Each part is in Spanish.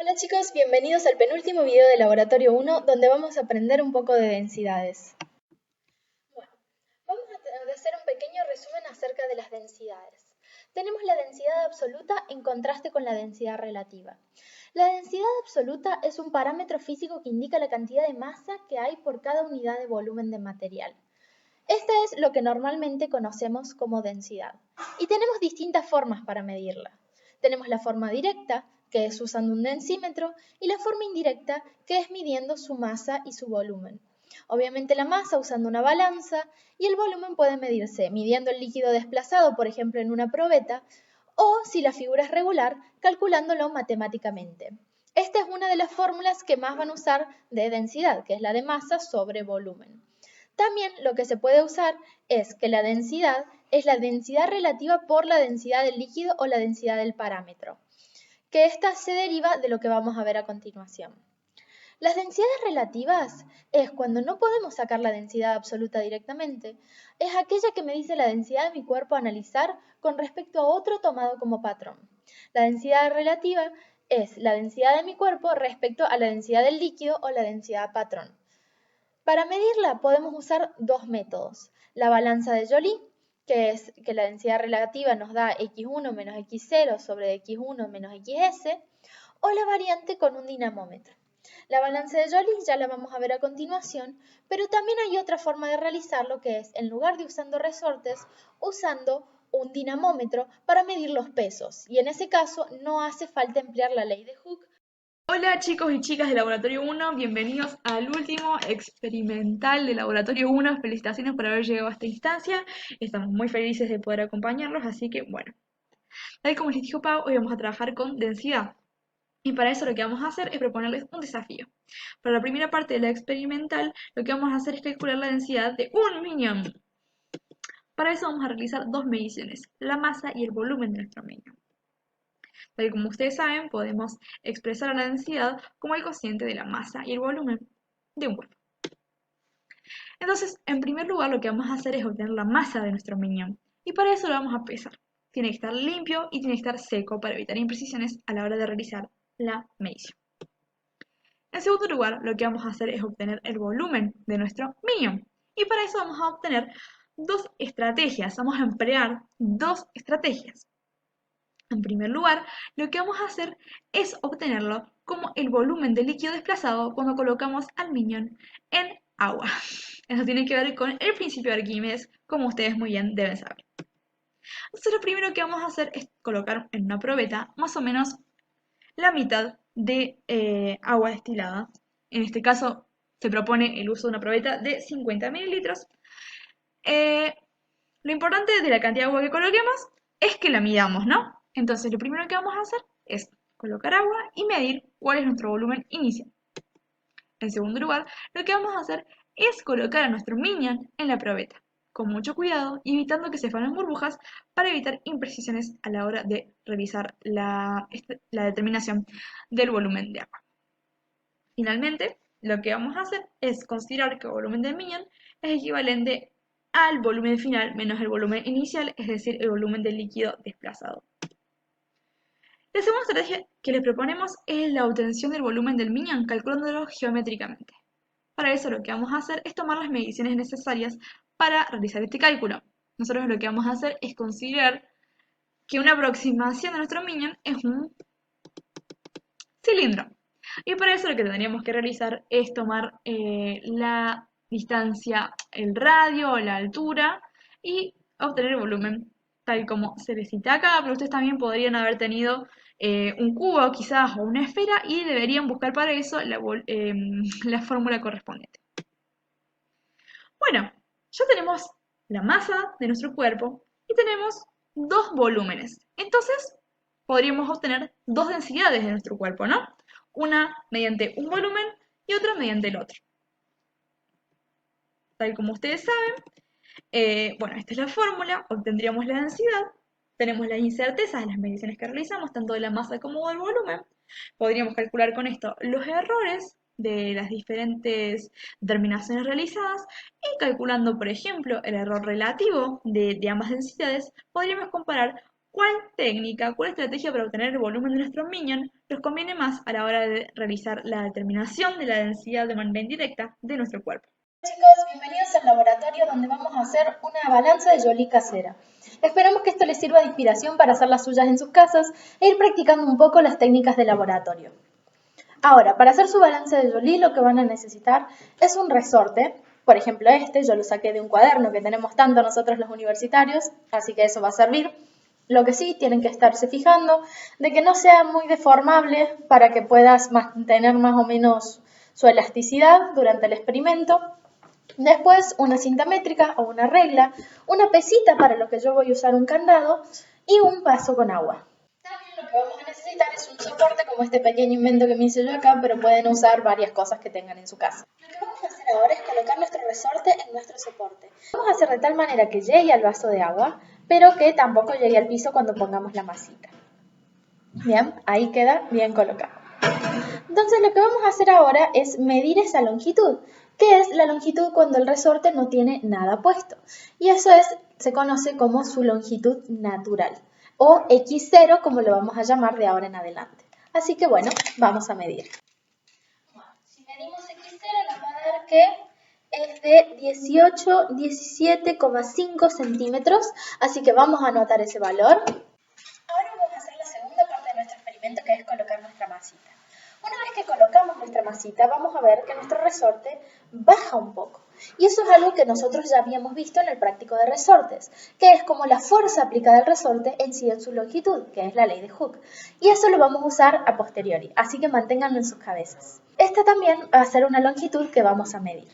Hola chicos, bienvenidos al penúltimo video de Laboratorio 1 donde vamos a aprender un poco de densidades. Bueno, vamos a hacer un pequeño resumen acerca de las densidades. Tenemos la densidad absoluta en contraste con la densidad relativa. La densidad absoluta es un parámetro físico que indica la cantidad de masa que hay por cada unidad de volumen de material. Este es lo que normalmente conocemos como densidad. Y tenemos distintas formas para medirla. Tenemos la forma directa, que es usando un densímetro, y la forma indirecta, que es midiendo su masa y su volumen. Obviamente la masa usando una balanza y el volumen puede medirse midiendo el líquido desplazado, por ejemplo en una probeta, o si la figura es regular, calculándolo matemáticamente. Esta es una de las fórmulas que más van a usar de densidad, que es la de masa sobre volumen. También lo que se puede usar es que la densidad es la densidad relativa por la densidad del líquido o la densidad del parámetro, que esta se deriva de lo que vamos a ver a continuación. Las densidades relativas es cuando no podemos sacar la densidad absoluta directamente, es aquella que me dice la densidad de mi cuerpo a analizar con respecto a otro tomado como patrón. La densidad relativa es la densidad de mi cuerpo respecto a la densidad del líquido o la densidad patrón. Para medirla podemos usar dos métodos. La balanza de Joly, que es que la densidad relativa nos da x1 menos x0 sobre x1 menos xs, o la variante con un dinamómetro. La balanza de Joly ya la vamos a ver a continuación, pero también hay otra forma de realizarlo que es, en lugar de usando resortes, usando un dinamómetro para medir los pesos. Y en ese caso no hace falta emplear la ley de Hooke. Hola chicos y chicas de Laboratorio 1, bienvenidos al último experimental de Laboratorio 1. Felicitaciones por haber llegado a esta instancia. Estamos muy felices de poder acompañarlos, así que bueno. Tal como les dijo Pau, hoy vamos a trabajar con densidad. Y para eso lo que vamos a hacer es proponerles un desafío. Para la primera parte de la experimental, lo que vamos a hacer es calcular la densidad de un minion. Para eso vamos a realizar dos mediciones, la masa y el volumen de nuestro minion. Tal como ustedes saben, podemos expresar la densidad como el cociente de la masa y el volumen de un cuerpo. Entonces, en primer lugar, lo que vamos a hacer es obtener la masa de nuestro minion. Y para eso lo vamos a pesar. Tiene que estar limpio y tiene que estar seco para evitar imprecisiones a la hora de realizar la medición. En segundo lugar, lo que vamos a hacer es obtener el volumen de nuestro minion. Y para eso vamos a obtener dos estrategias. Vamos a emplear dos estrategias. En primer lugar, lo que vamos a hacer es obtenerlo como el volumen de líquido desplazado cuando colocamos al minion en agua. Eso tiene que ver con el principio de Arquímedes, como ustedes muy bien deben saber. Entonces lo primero que vamos a hacer es colocar en una probeta más o menos la mitad de agua destilada. En este caso se propone el uso de una probeta de 50 mililitros. Eh, lo importante de la cantidad de agua que coloquemos es que la midamos, ¿no? Entonces lo primero que vamos a hacer es colocar agua y medir cuál es nuestro volumen inicial. En segundo lugar, lo que vamos a hacer es colocar a nuestro minion en la probeta, con mucho cuidado y evitando que se formen burbujas para evitar imprecisiones a la hora de realizar la determinación del volumen de agua. Finalmente, lo que vamos a hacer es considerar que el volumen del minion es equivalente al volumen final menos el volumen inicial, es decir, el volumen del líquido desplazado. La segunda estrategia que les proponemos es la obtención del volumen del minion calculándolo geométricamente. Para eso lo que vamos a hacer es tomar las mediciones necesarias para realizar este cálculo. Nosotros lo que vamos a hacer es considerar que una aproximación de nuestro minion es un cilindro. Y para eso lo que tendríamos que realizar es tomar la distancia, el radio o la altura y obtener el volumen tal como se les cita acá, pero ustedes también podrían haber tenido un cubo quizás o una esfera y deberían buscar para eso la fórmula correspondiente. Bueno, ya tenemos la masa de nuestro cuerpo y tenemos dos volúmenes. Entonces, podríamos obtener dos densidades de nuestro cuerpo, ¿no? Una mediante un volumen y otra mediante el otro. Tal como ustedes saben, bueno, esta es la fórmula, obtendríamos la densidad, tenemos las incertezas de las mediciones que realizamos, tanto de la masa como del volumen. Podríamos calcular con esto los errores de las diferentes determinaciones realizadas y calculando, por ejemplo, el error relativo de ambas densidades, podríamos comparar ¿Cuál técnica, cuál estrategia para obtener el volumen de nuestro minion nos conviene más a la hora de realizar la determinación de la densidad de manera indirecta de nuestro cuerpo? Chicos, bienvenidos al laboratorio donde vamos a hacer una balanza de Jolie casera. Esperamos que esto les sirva de inspiración para hacer las suyas en sus casas e ir practicando un poco las técnicas de laboratorio. Ahora, para hacer su balance de Jolie lo que van a necesitar es un resorte. Por ejemplo, yo lo saqué de un cuaderno que tenemos tanto nosotros los universitarios, así que eso va a servir. Lo que sí, tienen que estarse fijando de que no sea muy deformable para que puedas mantener más o menos su elasticidad durante el experimento. Después, una cinta métrica o una regla, una pesita para lo que yo voy a usar un candado y un vaso con agua. También lo que vamos a necesitar es un soporte como este pequeño invento que me hice yo acá, pero pueden usar varias cosas que tengan en su casa. Lo que vamos a hacer ahora es colocar nuestro resorte en nuestro soporte. Vamos a hacer de tal manera que llegue al vaso de agua, pero que tampoco llegue al piso cuando pongamos la masita. Bien, ahí queda bien colocado. Entonces lo que vamos a hacer ahora es medir esa longitud, que es la longitud cuando el resorte no tiene nada puesto. Y eso se conoce como su longitud natural, o X0 como lo vamos a llamar de ahora en adelante. Así que bueno, vamos a medir. Bueno, si medimos X0 nos va a dar que es de 17,5 centímetros, así que vamos a anotar ese valor. Ahora vamos a hacer la segunda parte de nuestro experimento, que es colocar nuestra masita. Una vez que colocamos nuestra masita, vamos a ver que nuestro resorte baja un poco. Y eso es algo que nosotros ya habíamos visto en el práctico de resortes, que es como la fuerza aplicada al resorte incide en su longitud, que es la ley de Hooke. Y eso lo vamos a usar a posteriori, así que manténganlo en sus cabezas. Esta también va a ser una longitud que vamos a medir.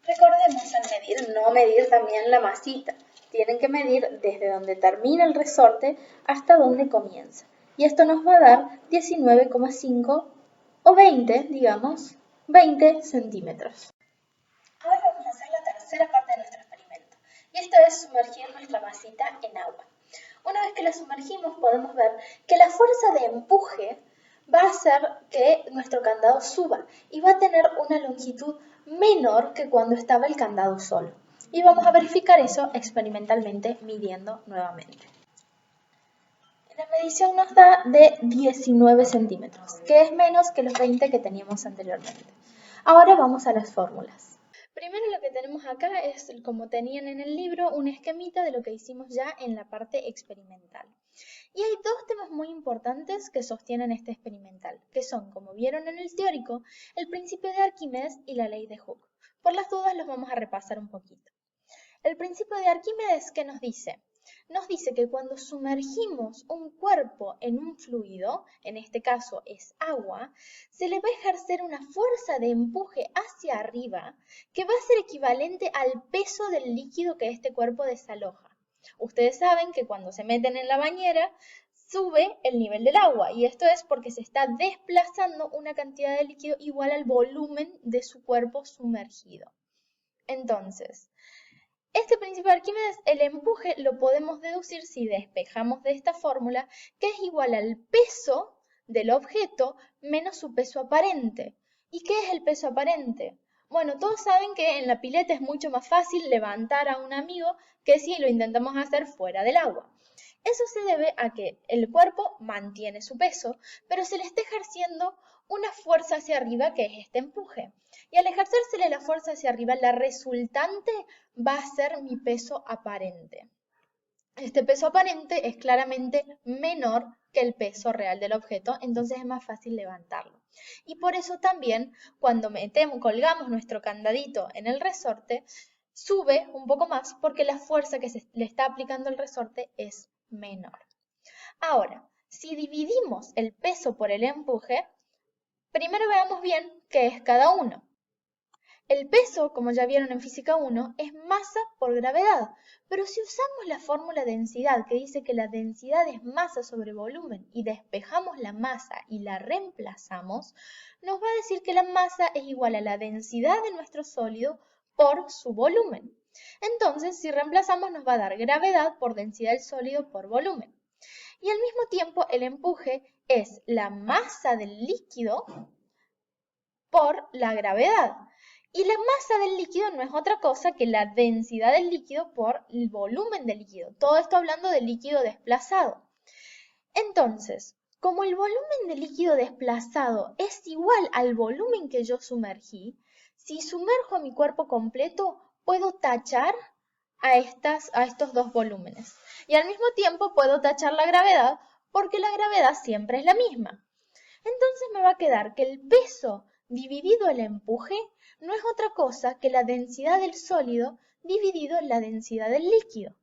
Recordemos al medir, no medir también la masita. Tienen que medir desde donde termina el resorte hasta donde comienza. Y esto nos va a dar 19,5 o 20, digamos, 20 centímetros. Ahora vamos a hacer la tercera parte de nuestro experimento. Y esto es sumergir nuestra masita en agua. Una vez que la sumergimos podemos ver que la fuerza de empuje va a hacer que nuestro candado suba y va a tener una longitud menor que cuando estaba el candado solo. Y vamos a verificar eso experimentalmente midiendo nuevamente. La medición nos da de 19 centímetros, que es menos que los 20 que teníamos anteriormente. Ahora vamos a las fórmulas. Primero lo que tenemos acá es, como tenían en el libro, un esquemita de lo que hicimos ya en la parte experimental. Y hay dos temas muy importantes que sostienen este experimental, que son, como vieron en el teórico, el principio de Arquímedes y la ley de Hooke. Por las dudas los vamos a repasar un poquito. El principio de Arquímedes, ¿qué nos dice? Nos dice que cuando sumergimos un cuerpo en un fluido, en este caso es agua, se le va a ejercer una fuerza de empuje hacia arriba que va a ser equivalente al peso del líquido que este cuerpo desaloja. Ustedes saben que cuando se meten en la bañera sube el nivel del agua y esto es porque se está desplazando una cantidad de líquido igual al volumen de su cuerpo sumergido. Entonces, este principio de Arquímedes, el empuje lo podemos deducir si despejamos de esta fórmula, que es igual al peso del objeto menos su peso aparente. ¿Y qué es el peso aparente? Bueno, todos saben que en la pileta es mucho más fácil levantar a un amigo que si lo intentamos hacer fuera del agua. Eso se debe a que el cuerpo mantiene su peso, pero se le está ejerciendo una fuerza hacia arriba que es este empuje. Y al ejercérsele la fuerza hacia arriba, la resultante va a ser mi peso aparente. Este peso aparente es claramente menor que el peso real del objeto, entonces es más fácil levantarlo. Y por eso también cuando colgamos nuestro candadito en el resorte, sube un poco más porque la fuerza que se le está aplicando al resorte es menor. Ahora, si dividimos el peso por el empuje, primero veamos bien qué es cada uno. El peso, como ya vieron en Física 1, es masa por gravedad, pero si usamos la fórmula de densidad que dice que la densidad es masa sobre volumen y despejamos la masa y la reemplazamos, nos va a decir que la masa es igual a la densidad de nuestro sólido por su volumen. Entonces, si reemplazamos nos va a dar gravedad por densidad del sólido por volumen. Y al mismo tiempo el empuje es la masa del líquido por la gravedad. Y la masa del líquido no es otra cosa que la densidad del líquido por el volumen del líquido. Todo esto hablando del líquido desplazado. Entonces, como el volumen del líquido desplazado es igual al volumen que yo sumergí, si sumerjo mi cuerpo completo, puedo tachar a estos dos volúmenes. Y al mismo tiempo puedo tachar la gravedad porque la gravedad siempre es la misma. Entonces me va a quedar que el peso dividido el empuje no es otra cosa que la densidad del sólido dividido la densidad del líquido.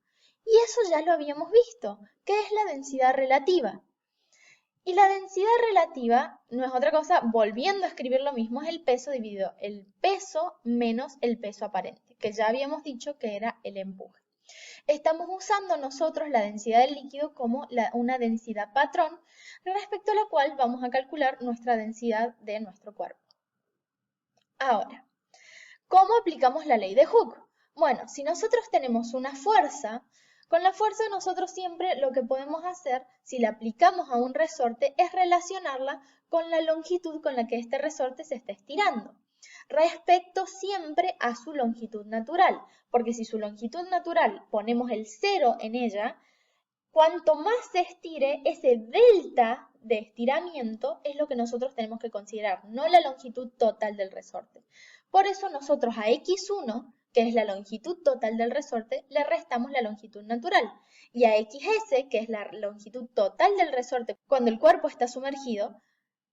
Y eso ya lo habíamos visto, que es la densidad relativa. Y la densidad relativa no es otra cosa, volviendo a escribir lo mismo, es el peso dividido el peso menos el peso aparente, que ya habíamos dicho que era el empuje. Estamos usando nosotros la densidad del líquido como una densidad patrón, respecto a la cual vamos a calcular nuestra densidad de nuestro cuerpo. Ahora, ¿cómo aplicamos la ley de Hooke? Bueno, si nosotros tenemos una fuerza, con la fuerza nosotros siempre lo que podemos hacer, si la aplicamos a un resorte, es relacionarla con la longitud con la que este resorte se está estirando, respecto siempre a su longitud natural, porque si su longitud natural ponemos el 0 en ella, cuanto más se estire, ese delta de estiramiento es lo que nosotros tenemos que considerar, no la longitud total del resorte. Por eso nosotros a x1, que es la longitud total del resorte, le restamos la longitud natural. Y a xs, que es la longitud total del resorte cuando el cuerpo está sumergido,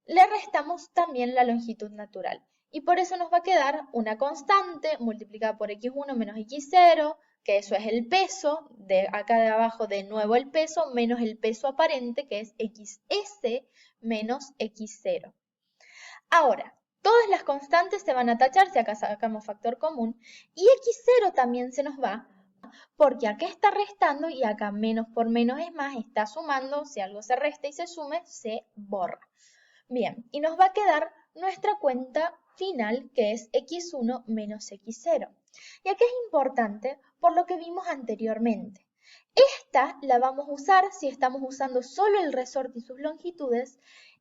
le restamos también la longitud natural. Y por eso nos va a quedar una constante multiplicada por x1 menos x0, que eso es el peso, de acá de abajo de nuevo el peso, menos el peso aparente, que es xs menos x0. Ahora, todas las constantes se van a tachar si acá sacamos factor común, y x0 también se nos va, porque acá está restando y acá menos por menos es más, está sumando, si algo se resta y se sume, se borra. Bien, y nos va a quedar nuestra cuenta final, que es x1 menos x0. Y aquí es importante por lo que vimos anteriormente. Esta la vamos a usar si estamos usando solo el resorte y sus longitudes,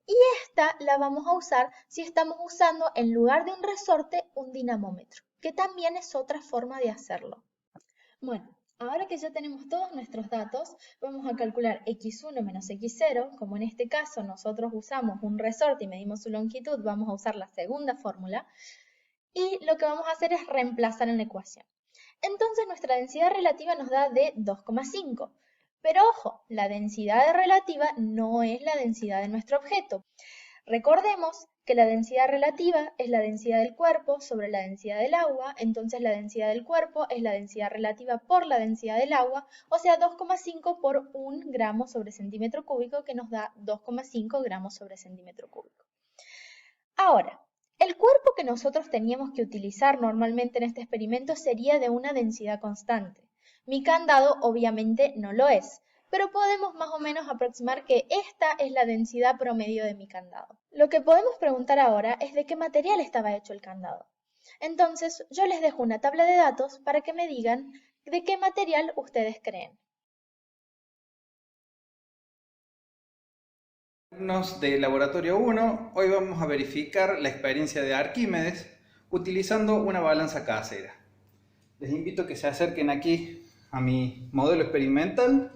y esta la vamos a usar si estamos usando en lugar de un resorte un dinamómetro, que también es otra forma de hacerlo. Bueno, ahora que ya tenemos todos nuestros datos, vamos a calcular x1 menos x0. Como en este caso nosotros usamos un resorte y medimos su longitud, vamos a usar la segunda fórmula. Y lo que vamos a hacer es reemplazar en la ecuación. Entonces nuestra densidad relativa nos da de 2,5. Pero ojo, la densidad relativa no es la densidad de nuestro objeto. Recordemos que la densidad relativa es la densidad del cuerpo sobre la densidad del agua, entonces la densidad del cuerpo es la densidad relativa por la densidad del agua, o sea 2,5 por 1 gramo sobre centímetro cúbico, que nos da 2,5 gramos sobre centímetro cúbico. Ahora, el cuerpo que nosotros teníamos que utilizar normalmente en este experimento sería de una densidad constante. Mi candado obviamente no lo es, pero podemos más o menos aproximar que esta es la densidad promedio de mi candado. Lo que podemos preguntar ahora es de qué material estaba hecho el candado. Entonces, yo les dejo una tabla de datos para que me digan de qué material ustedes creen. Alumnos de Laboratorio 1, hoy vamos a verificar la experiencia de Arquímedes utilizando una balanza casera. Les invito a que se acerquen aquí a mi modelo experimental.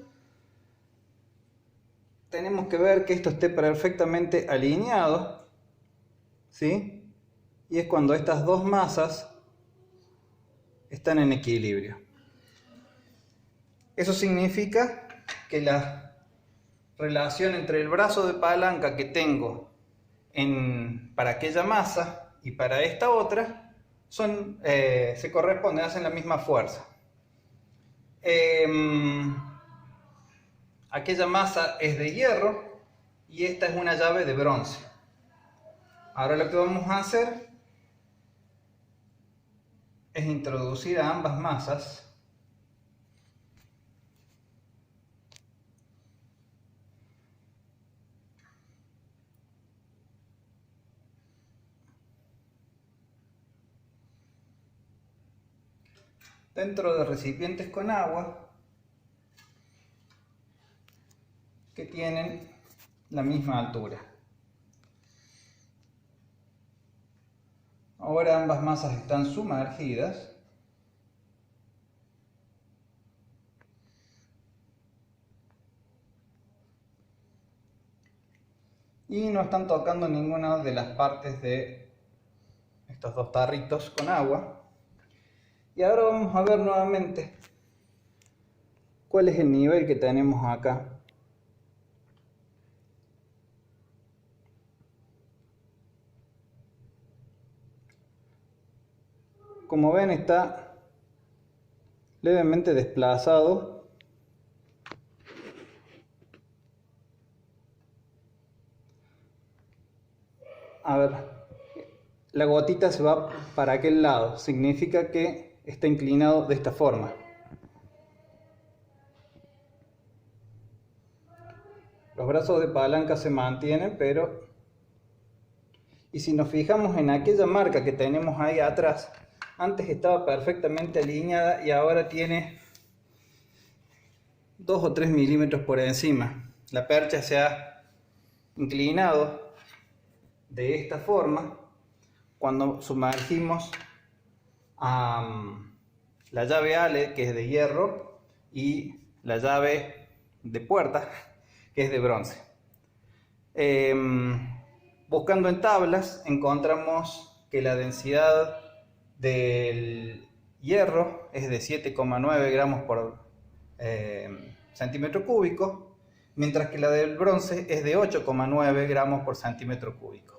Tenemos que ver que esto esté perfectamente alineado, ¿sí? Y es cuando estas dos masas están en equilibrio. Eso significa que la relación entre el brazo de palanca que tengo para aquella masa y para esta otra se corresponden, hacen la misma fuerza. Aquella masa es de hierro y esta es una llave de bronce. Ahora lo que vamos a hacer es introducir a ambas masas dentro de recipientes con agua que tienen la misma altura. Ahora ambas masas están sumergidas. Y no están tocando ninguna de las partes de estos dos tarritos con agua. Y ahora vamos a ver nuevamente cuál es el nivel que tenemos acá. Como ven, está levemente desplazado. A ver, la gotita se va para aquel lado, significa que está inclinado de esta forma. Los brazos de palanca se mantienen, pero... Y si nos fijamos en aquella marca que tenemos ahí atrás, antes estaba perfectamente alineada y ahora tiene 2 o 3 milímetros por encima. La percha se ha inclinado de esta forma cuando sumergimos la llave Ale, que es de hierro, y la llave de puerta, que es de bronce. Buscando en tablas encontramos que la densidad del hierro es de 7,9 gramos por centímetro cúbico, mientras que la del bronce es de 8,9 gramos por centímetro cúbico.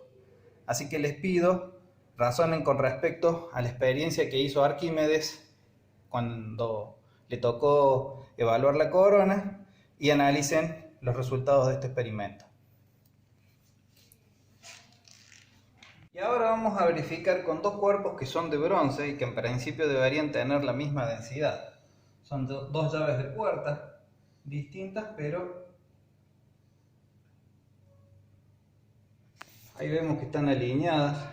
Así que les pido razonen con respecto a la experiencia que hizo Arquímedes cuando le tocó evaluar la corona y analicen los resultados de este experimento. Y ahora vamos a verificar con dos cuerpos que son de bronce y que en principio deberían tener la misma densidad. Son dos llaves de puerta distintas, pero ahí vemos que están alineadas.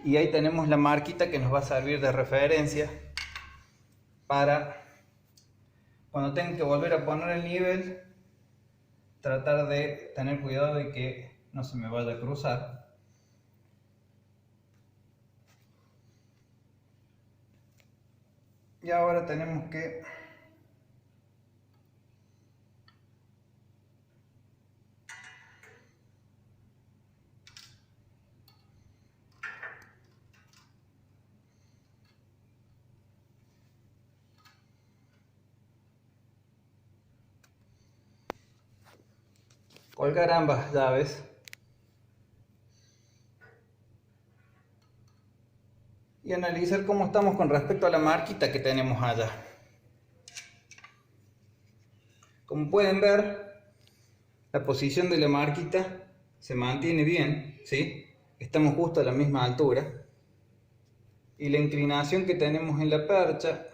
Y ahí tenemos la marquita que nos va a servir de referencia para cuando tengan que volver a poner el nivel, tratar de tener cuidado de que no se me vaya a cruzar. Y ahora tenemos que colgar ambas llaves y analizar cómo estamos con respecto a la marquita que tenemos allá. Como pueden ver, la posición de la marquita se mantiene bien, ¿sí? Estamos justo a la misma altura. Y la inclinación que tenemos en la percha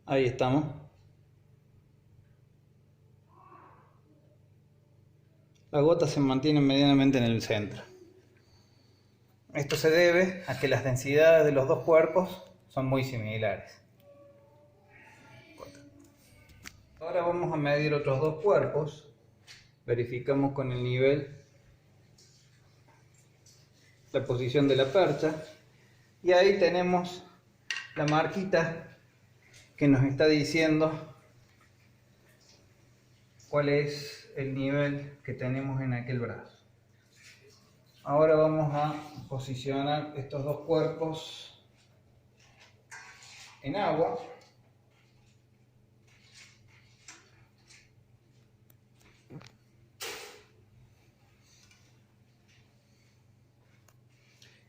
ahí estamos. La gota se mantiene medianamente en el centro. Esto se debe a que las densidades de los dos cuerpos son muy similares. Ahora vamos a medir otros dos cuerpos. Verificamos con el nivel la posición de la percha. Y ahí tenemos la marquita que nos está diciendo cuál es el nivel que tenemos en aquel brazo. Ahora vamos a posicionar estos dos cuerpos en agua.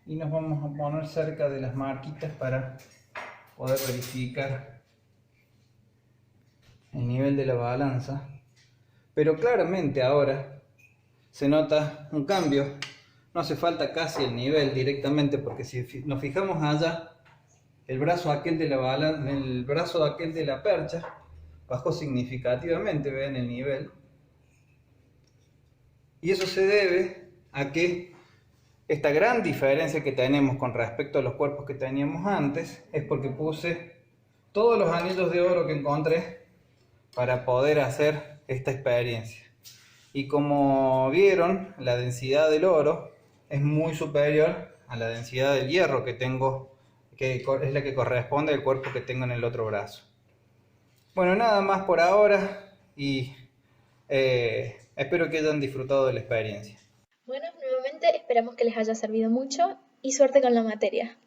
Y nos vamos a poner cerca de las marquitas para poder verificar el nivel de la balanza. Pero claramente ahora se nota un cambio. No hace falta casi el nivel directamente, porque si nos fijamos allá, el brazo aquel de la percha bajó significativamente, ven el nivel. Y eso se debe a que esta gran diferencia que tenemos con respecto a los cuerpos que teníamos antes es porque puse todos los anillos de oro que encontré para poder hacer esta experiencia. Y como vieron, la densidad del oro es muy superior a la densidad del hierro que tengo, que es la que corresponde al cuerpo que tengo en el otro brazo. Bueno, nada más por ahora y espero que hayan disfrutado de la experiencia. Bueno, nuevamente esperamos que les haya servido mucho y suerte con la materia.